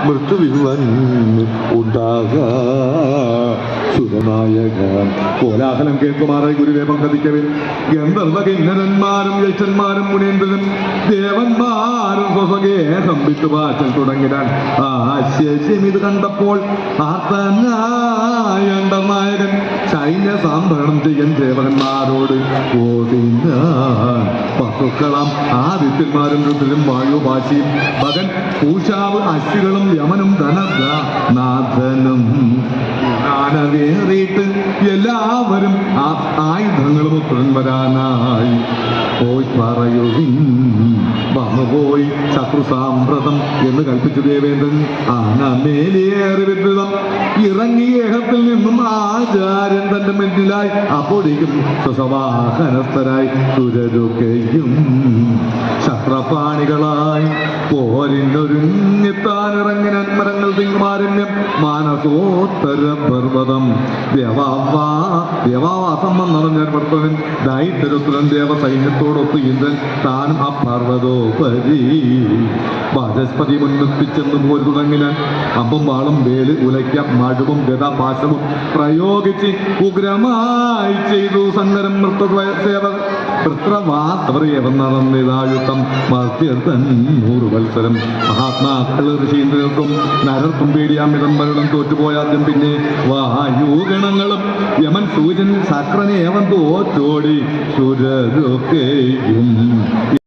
മൃത്യുവിൻ സുരനായക കോലാഹലം കേൾക്കുമാറായി ഗുരുവേ പങ്കതിക്കവേ ഗന്ധർവ കിന്നരന്മാരും യക്ഷന്മാരും മുനീന്ദ്രനും ദേവന്മാരും സ്വസഗേഹം വിട്ടുപാച്ചൽ തുടങ്ങിടാൻ ആശ്ചര്യം ഇത് കണ്ടപ്പോൾ നായകൻ സൈന്യ സംഭരണം ചെയ്യാൻ സേവകന്മാരോട് പശുക്കളാം ആദിത്യന്മാരും രുദ്രനും വായുഭാഷിയും മകൻ പൂഷാവ് അശ്വികളും യമനും ധനനാഥനും ാനവേറിയിട്ട് എല്ലാവരും ആ ആയുധങ്ങളും ഉത്തരൻ വരാനായി പോയി പറയുവിൻ വന്നുപോയി ശത്രു സാമ്പ്രതം എന്ന് കൽപ്പിച്ചു ദേവേന്ദ്രൻ. ആനമേലേറി വിദ്യുതം ഇറങ്ങി ഏഹത്തിൽ നിന്നും ആചാര്യൻ തന്റെ മുന്നിലായി അപ്പോഴേക്കും സ്വസവാഹനസ്ഥരായി സുരരുകയും ശസ്ത്രപാണികളായി പോരിനൊരുങ്ങിത്താനിറങ്ങിന മരങ്ങൾ തിങ്കുമാരണ്യം മാനസോത്തര പർവ്വതം ദേവാവാസം വന്നറിഞ്ഞാൽ ഭർത്തവൻ ദൈത്യരുത്രൻ ദേവസൈന്യത്തോടൊത്ത് ഇന്ദ്രൻ താനും ആ പർവ്വതോപരി വാചസ്പതി മുൻനിർത്തിച്ചെന്ന് പോയി തുടങ്ങിനാൻ അമ്പും വാളും വേല് ഉലയ്ക്കാം മഴുവും ഗതാപാശവും പ്രയോഗിച്ച് ഉഗ്രമായി ചെയ്തു സങ്കരം വൃത്രവാസ്തവറിയവൻ നടന്നിതായുത്തം മർത്യർത്തൻ 100 വത്സരം മഹാത്മാക്കൾ ഋഷീന്ദ്രർക്കും നരർക്കും പേടിയാമിതം മരണം തോറ്റുപോയാദ്യം പിന്നെ വായുഗണങ്ങളും യമൻ സൂര്യൻ ശക്രനെ അവൻ തോറ്റോടി സുരരൊക്കെയും